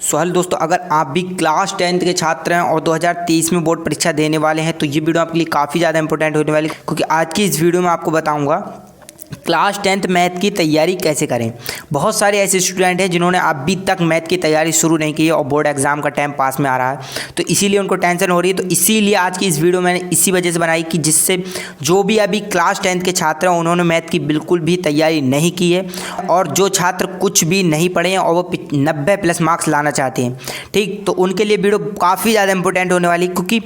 So hello दोस्तों, अगर आप भी क्लास 10th के छात्र हैं और 2023 में बोर्ड परीक्षा देने वाले हैं तो ये वीडियो आपके लिए काफ़ी ज़्यादा इंपॉर्टेंट होने वाली है, क्योंकि आज की इस वीडियो में आपको बताऊंगा क्लास 10th मैथ की तैयारी कैसे करें। बहुत सारे ऐसे स्टूडेंट हैं जिन्होंने अभी तक मैथ की तैयारी शुरू नहीं की है और बोर्ड एग्जाम का टाइम पास में आ रहा है, तो इसीलिए उनको टेंशन हो रही है। तो इसीलिए आज की इस वीडियो मैंने इसी वजह से बनाई कि जिससे जो भी अभी क्लास 10th के छात्र हैं उन्होंने मैथ की बिल्कुल भी तैयारी नहीं की है, और जो छात्र कुछ भी नहीं पढ़े हैं और वो 90+ मार्क्स लाना चाहते हैं, ठीक, तो उनके लिए वीडियो काफ़ी ज़्यादा इंपॉर्टेंट होने वाली है। क्योंकि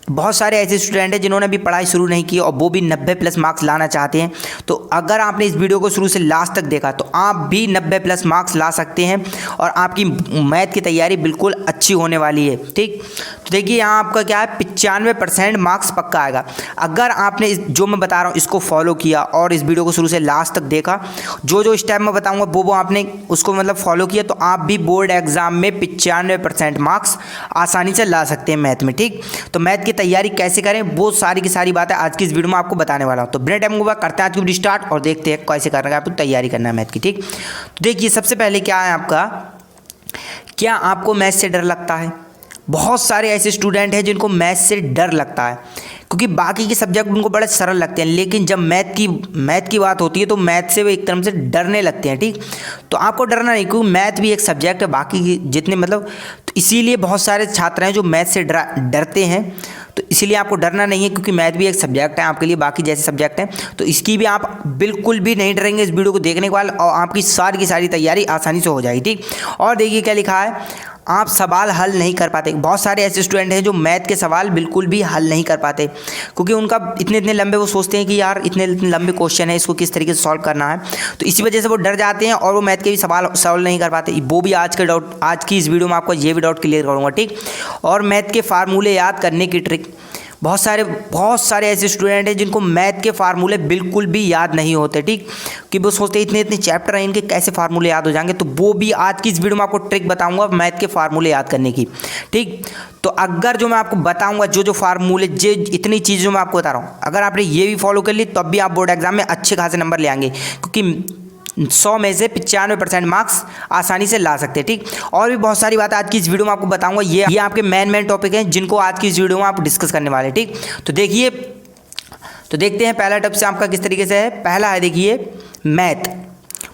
बहुत सारे ऐसे स्टूडेंट हैं जिन्होंने अभी पढ़ाई शुरू नहीं की और वो भी 90+ मार्क्स लाना चाहते हैं। तो अगर आपने इस वीडियो को शुरू से लास्ट तक देखा तो आप भी 90+ मार्क्स ला सकते हैं और आपकी मैथ की तैयारी बिल्कुल अच्छी होने वाली है, ठीक। तो देखिए यहाँ आपका क्या है, 95% मार्क्स पक्का आएगा अगर आपने जो मैं बता रहा हूँ इसको फॉलो किया और इस वीडियो को शुरू से लास्ट तक देखा। जो स्टेप मैं बताऊँगा वो आपने उसको मतलब फॉलो किया तो आप भी बोर्ड एग्जाम में 95% मार्क्स आसानी से ला सकते हैं मैथ में, ठीक। तो मैथ तैयारी कैसे करें वो सारी की सारी बातें आज की इस वीडियो में आपको बताने वाला हूं। तो बिना टाइम को करते हैं आज की वीडियो स्टार्ट और देखते हैं कैसे करना है आपको तैयारी करना है मैथ की, ठीक। तो देखिए सबसे पहले क्या है आपका, क्या आपको मैथ से डर लगता है? बहुत सारे ऐसे स्टूडेंट हैं जिनको मैथ से डर लगता है, क्योंकि बाकी के सब्जेक्ट उनको बड़े सरल लगते हैं, लेकिन जब मैथ की बात होती है तो मैथ से वो एक तरह से डरने लगते हैं, ठीक। तो आपको डरना नहीं, क्योंकि मैथ भी एक सब्जेक्ट है बाकी जितने मतलब, तो इसीलिए बहुत सारे छात्र हैं जो मैथ से डरते हैं। तो इसीलिए आपको डरना नहीं है, क्योंकि मैथ भी एक सब्जेक्ट है आपके लिए बाकी जैसे सब्जेक्ट हैं, तो इसकी भी आप बिल्कुल भी नहीं डरेंगे इस वीडियो को देखने के बाद, और आपकी सारी की सारी तैयारी आसानी से हो जाएगी, ठीक। और देखिए क्या लिखा है, आप सवाल हल नहीं कर पाते। बहुत सारे ऐसे स्टूडेंट हैं जो मैथ के सवाल बिल्कुल भी हल नहीं कर पाते, क्योंकि उनका इतने लंबे वो सोचते हैं कि यार इतने लंबे क्वेश्चन है, इसको किस तरीके से सॉल्व करना है, तो इसी वजह से वो डर जाते हैं और वो मैथ के भी सवाल सॉल्व नहीं कर पाते। वो भी आज की इस वीडियो में आपको ये भी डाउट क्लियर करूँगा, ठीक। और मैथ के फार्मूले याद करने की ट्रिक, बहुत सारे ऐसे स्टूडेंट हैं जिनको मैथ के फार्मूले बिल्कुल भी याद नहीं होते, ठीक, कि वो सोचते हैं इतने चैप्टर हैं इनके कैसे फार्मूले याद हो जाएंगे। तो वो भी आज की इस वीडियो में आपको ट्रिक बताऊंगा मैथ के फार्मूले याद करने की, ठीक। तो अगर जो मैं आपको बताऊंगा जो फार्मूले इतनी चीज़ें जो मैं आपको बता रहा हूँ, अगर आपने ये भी फॉलो कर ली तब भी आप बोर्ड एग्जाम में अच्छे खासे नंबर ले आएंगे, क्योंकि 100 में से 95% मार्क्स आसानी से ला सकते हैं, ठीक। और भी बहुत सारी बातें आज की इस वीडियो में आपको बताऊंगा। ये आपके मेन टॉपिक हैं जिनको आज की इस वीडियो में आप डिस्कस करने वाले हैं, ठीक। तो देखिए, तो देखते हैं पहला टिप्स आपका किस तरीके से है। पहला है देखिए मैथ।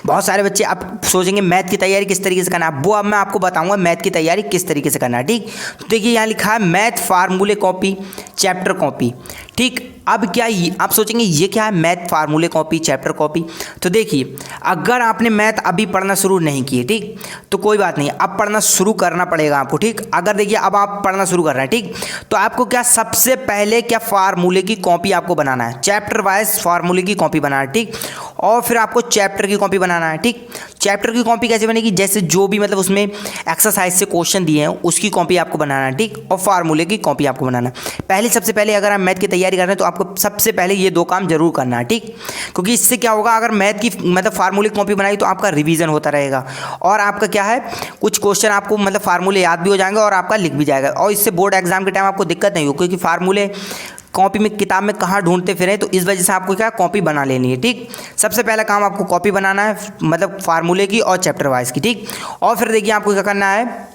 बहुत सारे बच्चे आप सोचेंगे मैथ की तैयारी किस तरीके से करना है, वो अब मैं आपको बताऊंगा मैथ की तैयारी किस तरीके से करना है, ठीक। तो देखिए यहाँ लिखा है मैथ फार्मूले कॉपी चैप्टर कॉपी, ठीक। अब क्या आप सोचेंगे ये क्या है, मैथ फार्मूले कॉपी चैप्टर कॉपी। तो देखिए अगर आपने मैथ अभी पढ़ना शुरू नहीं किए, ठीक, तो कोई बात नहीं, अब पढ़ना शुरू करना पड़ेगा आपको, ठीक। अगर देखिए अब आप पढ़ना शुरू कर रहे हैं, ठीक, तो आपको क्या सबसे पहले क्या फार्मूले की कॉपी आपको बनाना है, चैप्टर वाइज फार्मूले की कॉपी बनाना है, ठीक। और फिर आपको चैप्टर की कॉपी बनाना है, ठीक। चैप्टर की कॉपी कैसे बनेगी, जैसे जो भी मतलब उसमें एक्सरसाइज से क्वेश्चन दिए हैं उसकी कॉपी आपको बनाना है, ठीक। और फार्मूले की कॉपी आपको बनाना है। सबसे पहले अगर आप मैथ की तैयारी कर रहे हैं तो आपको सबसे पहले ये 2 काम जरूर करना है, ठीक। क्योंकि इससे क्या होगा, अगर मैथ की मतलब फार्मूले की कॉपी बनाई तो आपका रिवीजन होता रहेगा और आपका क्या है कुछ क्वेश्चन आपको मतलब फार्मूले याद भी हो जाएंगे और आपका लिख भी जाएगा, और इससे बोर्ड एग्जाम के टाइम आपको दिक्कत नहीं हो, क्योंकि फार्मूले कॉपी में किताब में कहाँ ढूंढते फिरें, तो इस वजह से आपको क्या कॉपी बना लेनी है, ठीक। सबसे पहला काम आपको कॉपी बनाना है, मतलब फार्मूले की और चैप्टर वाइज की, ठीक। और फिर देखिए आपको क्या करना है,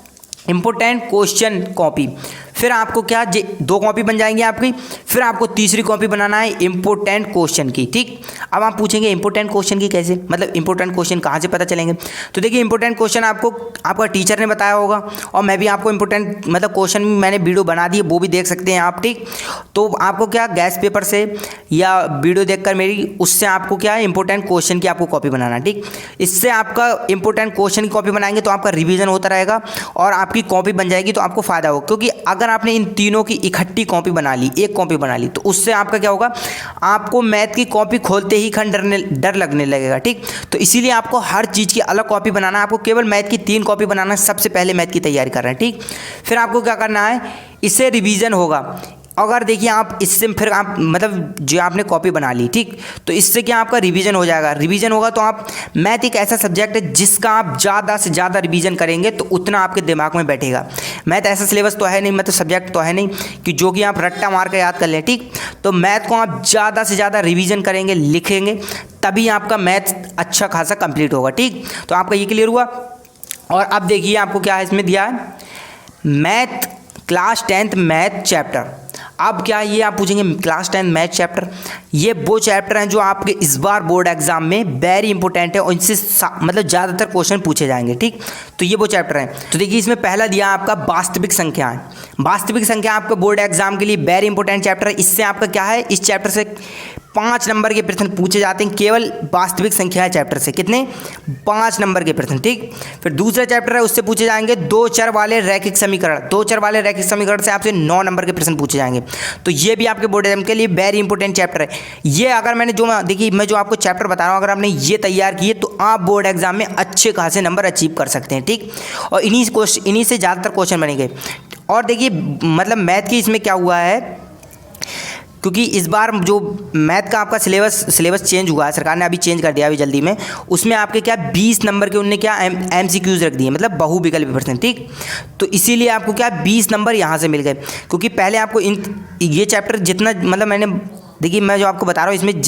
इंपॉर्टेंट क्वेश्चन कॉपी। फिर आपको क्या 2 कॉपी बन जाएंगी आपकी, फिर आपको तीसरी कॉपी बनाना है इंपॉर्टेंट क्वेश्चन की, ठीक। अब आप पूछेंगे इंपॉर्टेंट क्वेश्चन की कैसे, मतलब इंपॉर्टेंट क्वेश्चन कहाँ से पता चलेंगे। तो देखिए इंपॉर्टेंट क्वेश्चन आपको आपका टीचर ने बताया होगा, और मैं भी आपको इंपॉर्टेंट मतलब क्वेश्चन मैंने वीडियो बना दी है, वो भी देख सकते हैं आप, ठीक। तो आपको क्या गैस पेपर से या वीडियो देखकर मेरी उससे आपको क्या है इंपॉर्टेंट क्वेश्चन की आपको कॉपी बनाना है, ठीक। इससे आपका इंपॉर्टेंट क्वेश्चन की कॉपी बनाएंगे तो आपका रिवीजन होता रहेगा और आपकी कॉपी बन जाएगी, तो आपको फायदा होगा। क्योंकि अगर आपने इन तीनों की इकट्ठी कॉपी बना ली, एक कॉपी बना ली, तो उससे आपका क्या होगा, आपको मैथ की कॉपी खोलते ही डर लगने लगेगा, ठीक। तो इसीलिए आपको हर चीज़ की अलग कॉपी बनाना है, आपको केवल मैथ की 3 कॉपी बनाना है। सबसे पहले मैथ की तैयारी कर रहे हैं, ठीक। फिर आपको क्या करना है, इससे रिवीजन होगा। अगर देखिए आप इससे फिर आप मतलब जो आपने कॉपी बना ली, ठीक, तो इससे क्या आपका रिवीजन हो जाएगा। रिवीजन होगा तो आप मैथ एक ऐसा सब्जेक्ट है जिसका आप ज़्यादा से ज़्यादा रिवीजन करेंगे तो उतना आपके दिमाग में बैठेगा। मैथ ऐसा सिलेबस तो है नहीं, मतलब सब्जेक्ट तो है नहीं कि जो कि आप रट्टा मार कर याद कर लें, ठीक। तो मैथ को आप ज़्यादा से ज़्यादा रिवीजन करेंगे, लिखेंगे, तभी आपका मैथ अच्छा खासा कंप्लीट होगा, ठीक। तो आपका ये क्लियर हुआ। और अब देखिए आपको क्या है इसमें दिया है, math class 10th math chapter. अब क्या ये आप पूछेंगे क्लास 10 मैथ चैप्टर, ये वो चैप्टर हैं जो आपके इस बार बोर्ड एग्जाम में वेरी इंपॉर्टेंट है और इनसे मतलब ज़्यादातर क्वेश्चन पूछे जाएंगे। ठीक, तो ये वो चैप्टर हैं। तो देखिए इसमें पहला दिया आपका वास्तविक संख्याएं। वास्तविक संख्या आपका बोर्ड एग्जाम के लिए वेरी इंपॉर्टेंट चैप्टर है। इससे आपका क्या है, इस चैप्टर से 5 नंबर के प्रश्न पूछे जाते हैं केवल वास्तविक संख्या चैप्टर से। कितने? 5 नंबर के प्रश्न। ठीक, फिर दूसरा चैप्टर है उससे पूछे जाएंगे 2 चर वाले रैखिक समीकरण। 2 चर वाले रैखिक समीकरण से आपसे 9 नंबर के प्रश्न पूछे जाएंगे। तो ये भी आपके बोर्ड एग्जाम के लिए वेरी इंपॉर्टेंट चैप्टर है। ये अगर मैंने देखिए मैं जो आपको चैप्टर बता रहा हूँ, अगर आपने ये तैयार किए तो आप बोर्ड एग्जाम में अच्छे खासे नंबर अचीव कर सकते हैं। ठीक, और इन्हीं से ज़्यादातर क्वेश्चन बनेंगे। और देखिए मतलब मैथ की इसमें क्या हुआ है, क्योंकि इस बार जो मैथ का आपका सिलेबस चेंज हुआ है, सरकार ने अभी चेंज कर दिया अभी जल्दी में। उसमें आपके क्या 20 नंबर के उनने क्या MCQs रख दिए, मतलब बहुविकल्प प्रश्न। ठीक, तो इसीलिए आपको क्या 20 नंबर यहाँ से मिल गए, क्योंकि पहले आपको ये चैप्टर जितना मतलब मैंने देखिए मैं जो आपको बता रहा हूँ इसमें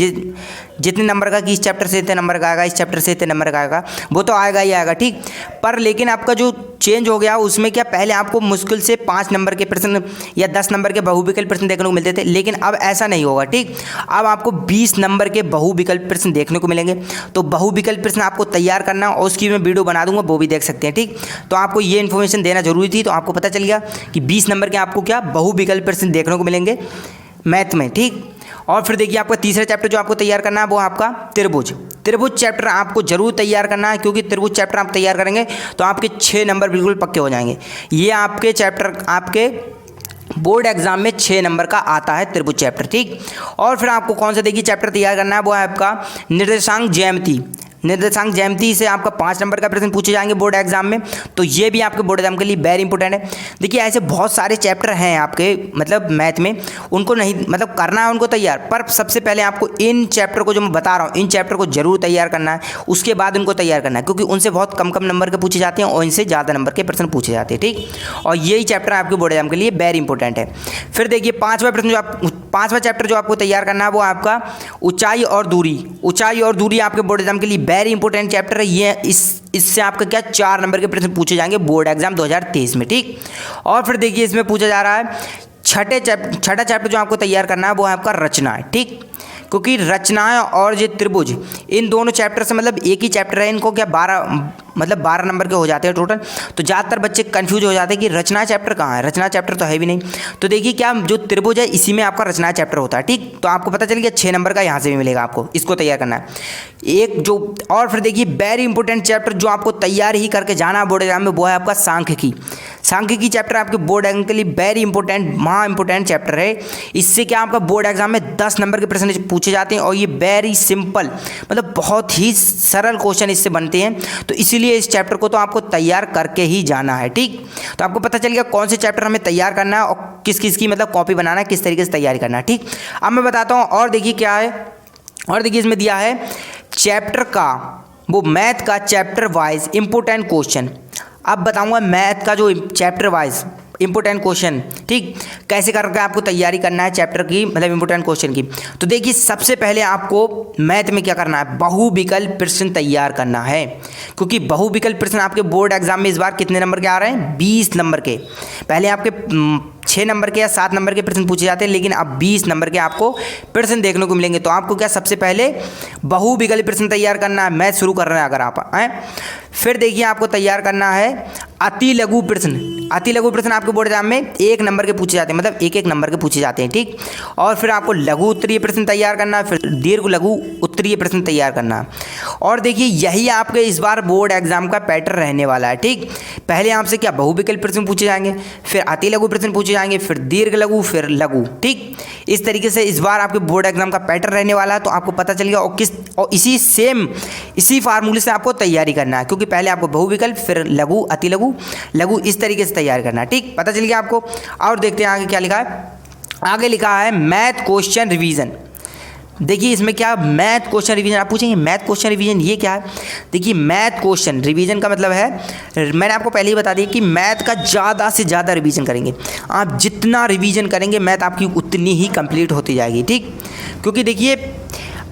जितने नंबर का कि इस चैप्टर से इतने नंबर का आएगा, इस चैप्टर से इतने नंबर का आएगा, वो तो आएगा ही आएगा। ठीक, पर लेकिन आपका जो चेंज हो गया उसमें क्या पहले आपको मुश्किल से 5 नंबर के प्रश्न या 10 नंबर के बहुविकल्प प्रश्न देखने को मिलते थे, लेकिन अब ऐसा नहीं होगा। ठीक, अब आपको 20 नंबर के बहुविकल्प प्रश्न देखने को मिलेंगे। तो बहुविकल्प प्रश्न आपको तैयार करना और उसकी मैं वीडियो बना दूंगा, वो भी देख सकते हैं। ठीक, तो आपको ये इन्फॉर्मेशन देना जरूरी थी, तो आपको पता चल गया कि 20 नंबर के आपको क्या बहुविकल्प प्रश्न देखने को मिलेंगे मैथ में। ठीक, और फिर देखिए आपका तीसरा चैप्टर जो आपको तैयार करना है वो आपका त्रिभुज। त्रिभुज चैप्टर आपको जरूर तैयार करना है, क्योंकि त्रिभुज चैप्टर आप तैयार करेंगे तो आपके 6 नंबर बिल्कुल पक्के हो जाएंगे। ये आपके चैप्टर आपके बोर्ड एग्जाम में 6 नंबर का आता है त्रिभुज चैप्टर। ठीक, और फिर आपको कौन सा देखिए चैप्टर तैयार करना है, वो है आपका निर्देशांक ज्यामिति। निर्देशांक ज्यामिति से आपका 5 नंबर का प्रश्न पूछे जाएंगे बोर्ड एग्जाम में। तो ये भी आपके बोर्ड एग्जाम के लिए वेरी इंपॉर्टेंट है। देखिए ऐसे बहुत सारे चैप्टर हैं आपके मतलब मैथ में, उनको नहीं मतलब करना है उनको तैयार, पर सबसे पहले आपको इन चैप्टर को जो मैं बता रहा हूँ इन चैप्टर को जरूर तैयार करना है, उसके बाद उनको तैयार करना है, क्योंकि उनसे बहुत कम नंबर के पूछे जाते हैं और इनसे ज़्यादा नंबर के प्रश्न पूछे जाते हैं। ठीक, और यही चैप्टर आपके बोर्ड एग्जाम के लिए वेरी इंपॉर्टेंट है। फिर देखिए पाँचवा चैप्टर जो आपको तैयार करना है वो आपका ऊंचाई और दूरी। ऊंचाई और दूरी आपके बोर्ड एग्जाम के लिए वेरी इंपॉर्टेंट चैप्टर है। ये इससे आपका क्या 4 नंबर के प्रश्न पूछे जाएंगे बोर्ड एग्जाम 2023 में। ठीक, और फिर देखिए इसमें पूछा जा रहा है छठा चैप्टर जो आपको तैयार करना है वो है आपका रचनाएं। ठीक, क्योंकि रचनाएं और ये त्रिभुज इन दोनों चैप्टर से मतलब एक ही चैप्टर है, इनको क्या 12 नंबर के हो जाते हैं टोटल। तो ज़्यादातर बच्चे कंफ्यूज हो जाते हैं कि रचना चैप्टर कहाँ है, रचना चैप्टर तो है भी नहीं। तो देखिए क्या जो त्रिभुज है इसी में आपका रचना चैप्टर होता है। ठीक, तो आपको पता चल गया 6 नंबर का यहाँ से भी मिलेगा, आपको इसको तैयार करना है एक जो। और फिर देखिए वेरी इंपॉर्टेंट चैप्टर जो आपको तैयार ही करके जाना है बोर्ड एग्जाम में, वो है आपका सांख्यिकी। सांख्यिकी चैप्टर आपके बोर्ड एग्जाम के लिए वेरी इंपॉर्टेंट इंपॉर्टेंट चैप्टर है। इससे क्या आपका बोर्ड एग्जाम में 10 नंबर के प्रश्न पूछे जाते हैं और ये वेरी सिंपल मतलब बहुत ही सरल क्वेश्चन इससे बनते हैं। तो इसीलिए इस चैप्टर को तो आपको तैयार करके ही जाना है। ठीक, तो आपको पता चल गया कौन से चैप्टर हमें तैयार करना है और किस किस की मतलब कॉपी बनाना है, किस तरीके से तैयारी करना है। ठीक, अब मैं बताता हूँ और देखिए क्या है, और देखिए इसमें दिया है चैप्टर का वो मैथ का चैप्टर वाइज इंपॉर्टेंट क्वेश्चन। अब बताऊंगा मैथ का जो चैप्टर वाइज इंपॉर्टेंट क्वेश्चन। ठीक, कैसे करके आपको तैयारी करना है चैप्टर की मतलब इंपॉर्टेंट क्वेश्चन की। तो देखिए सबसे पहले आपको मैथ में क्या करना है, बहुविकल्प प्रश्न तैयार करना है, क्योंकि बहुविकल्प प्रश्न आपके बोर्ड एग्जाम में इस बार कितने नंबर के आ रहे हैं, 20 नंबर के। पहले आपके 6 नंबर के या 7 नंबर के प्रश्न पूछे जाते हैं, लेकिन अब 20 नंबर के आपको प्रश्न देखने को मिलेंगे। तो आपको क्या सबसे पहले बहुविकल्प प्रश्न तैयार करना है, मैथ शुरू कर रहे हैं अगर आप हैं। फिर देखिए आपको तैयार करना है अति लघु प्रश्न। अति लघु प्रश्न आपके बोर्ड एग्जाम में 1 नंबर के पूछे जाते हैं, मतलब 1 नंबर के पूछे जाते हैं। ठीक, और फिर आपको लघु उत्तरीय प्रश्न तैयार करना है, फिर दीर्घ लघु उत्तरीय प्रश्न तैयार करना है। और देखिए यही आपके इस बार बोर्ड एग्जाम का पैटर्न रहने वाला है। ठीक, पहले आपसे क्या बहुविकल्प प्रश्न पूछे जाएंगे, फिर अति लघु प्रश्न पूछे जाएंगे, फिर दीर्घ लघु, फिर लघु। ठीक, इस तरीके से इस बार आपके बोर्ड एग्जाम का पैटर्न रहने वाला है। तो आपको पता चल गया और इसी फार्मूले से आपको तैयारी करना है, क्योंकि पहले आपको बहुविकल्प फिर लघु अति लघु लघु इस तरीके से तैयार करना है। ठीक, पता चल गया आपको। और देखते हैं आगे क्या लिखा है। आगे लिखा है मैथ क्वेश्चन रिवीजन। देखिए इसमें क्या मैथ क्वेश्चन रिवीजन, आप पूछेंगे मैथ क्वेश्चन रिवीजन ये क्या है। देखिए मैथ क्वेश्चन रिवीजन का मतलब है, मैंने आपको पहले ही बता दिया कि मैथ का ज़्यादा से ज़्यादा रिवीजन करेंगे। आप जितना रिवीजन करेंगे मैथ आपकी उतनी ही कंप्लीट होती जाएगी, ठीक। क्योंकि देखिए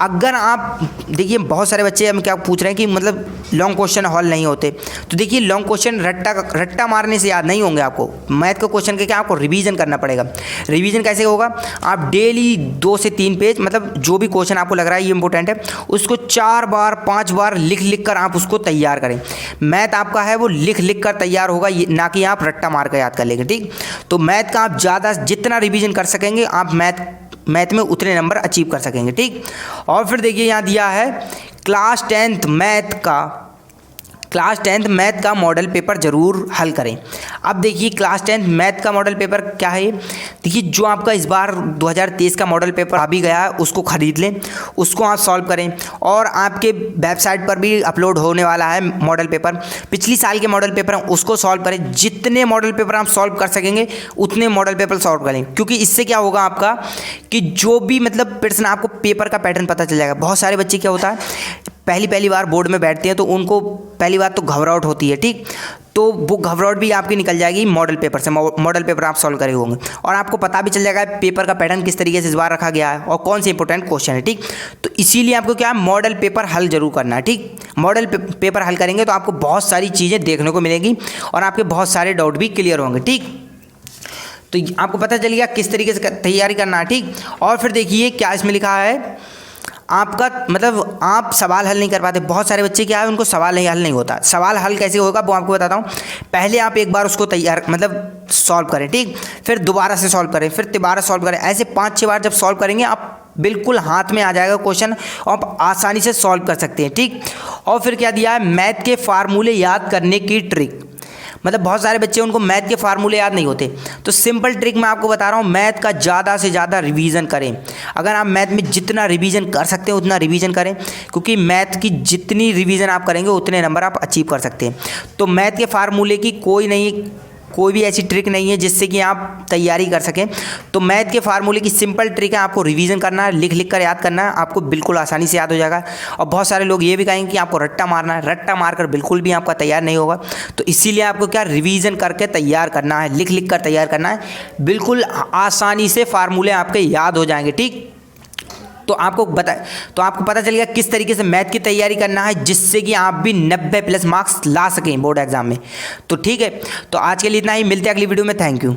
अगर आप देखिए बहुत सारे बच्चे हम क्या पूछ रहे हैं कि मतलब लॉन्ग क्वेश्चन हॉल नहीं होते, तो देखिए लॉन्ग क्वेश्चन रट्टा मारने से याद नहीं होंगे आपको। मैथ के क्वेश्चन के क्या आपको रिवीजन करना पड़ेगा। रिवीजन कैसे होगा, आप डेली 2 से 3 पेज मतलब जो भी क्वेश्चन आपको लग रहा है ये इंपॉर्टेंट है उसको 4 बार 5 बार लिख कर आप उसको तैयार करें। मैथ आपका है वो लिख कर तैयार होगा, ना कि आप रट्टा मार कर याद कर लेंगे, ठीक। तो मैथ का आप ज़्यादा जितना रिवीजन कर सकेंगे आप मैथ में उतने नंबर अचीव कर सकेंगे, ठीक। और फिर देखिए यहाँ दिया है क्लास 10th मैथ का मॉडल पेपर ज़रूर हल करें। अब देखिए क्लास 10th मैथ का मॉडल पेपर क्या है, देखिए जो आपका इस बार 2023 का मॉडल पेपर आ भी गया है उसको ख़रीद लें, उसको आप सॉल्व करें। और आपके वेबसाइट पर भी अपलोड होने वाला है मॉडल पेपर, पिछली साल के मॉडल पेपर हैं उसको सॉल्व करें। जितने मॉडल पेपर आप सॉल्व कर सकेंगे उतने मॉडल पेपर सॉल्व करें, क्योंकि इससे क्या होगा आपका कि जो भी मतलब प्रश्न आपको पेपर का पैटर्न पता चल जाएगा। बहुत सारे बच्चे क्या होता है पहली बार बोर्ड में बैठते हैं तो उनको पहली बार तो घबराहट होती है, ठीक। तो वो घबराहट भी आपकी निकल जाएगी मॉडल पेपर से। मॉडल पेपर आप सॉल्व करे होंगे और आपको पता भी चल जाएगा पेपर का पैटर्न किस तरीके से इस बार रखा गया है और कौन से इंपॉर्टेंट क्वेश्चन है, ठीक। तो इसीलिए आपको क्या है मॉडल पेपर हल जरूर करना है, ठीक। मॉडल पेपर हल करेंगे तो आपको बहुत सारी चीज़ें देखने को मिलेंगी और आपके बहुत सारे डाउट भी क्लियर होंगे, ठीक। तो आपको पता चल गया किस तरीके से तैयारी करना है, ठीक। और फिर देखिए क्या इसमें लिखा है, आपका मतलब आप सवाल हल नहीं कर पाते। बहुत सारे बच्चे क्या है उनको सवाल हल नहीं होता। सवाल हल कैसे होगा वो आपको बताता हूँ। पहले आप एक बार उसको तैयार मतलब सॉल्व करें, ठीक। फिर दोबारा से सॉल्व करें, फिर दोबारा सॉल्व करें। ऐसे 5-6 बार जब सॉल्व करेंगे आप बिल्कुल हाथ में आ जाएगा क्वेश्चन और आप आसानी से सॉल्व कर सकते हैं, ठीक। और फिर क्या दिया है मैथ के फार्मूले याद करने की ट्रिक। मतलब बहुत सारे बच्चे उनको मैथ के फार्मूले याद नहीं होते, तो सिंपल ट्रिक मैं आपको बता रहा हूँ। मैथ का ज़्यादा से ज़्यादा रिवीजन करें। अगर आप मैथ में जितना रिवीजन कर सकते हैं उतना रिवीजन करें, क्योंकि मैथ की जितनी रिवीजन आप करेंगे उतने नंबर आप अचीव कर सकते हैं। तो मैथ के फार्मूले की कोई भी ऐसी ट्रिक नहीं है जिससे कि आप तैयारी कर सकें। तो मैथ के फार्मूले की सिंपल ट्रिक है, आपको रिवीजन करना है, लिख कर याद करना है, आपको बिल्कुल आसानी से याद हो जाएगा। और बहुत सारे लोग ये भी कहेंगे कि आपको रट्टा मारना है, रट्टा मारकर बिल्कुल भी आपका तैयार नहीं होगा। तो इसीलिए आपको क्या रिवीजन करके तैयार करना है, लिख कर तैयार करना है, बिल्कुल आसानी से फार्मूले आपके याद हो जाएंगे, ठीक। तो आपको पता चल गया किस तरीके से मैथ की तैयारी करना है जिससे कि आप भी 90+ मार्क्स ला सकें बोर्ड एग्जाम में। तो ठीक है, तो आज के लिए इतना ही, मिलते हैं अगली वीडियो में। Thank you.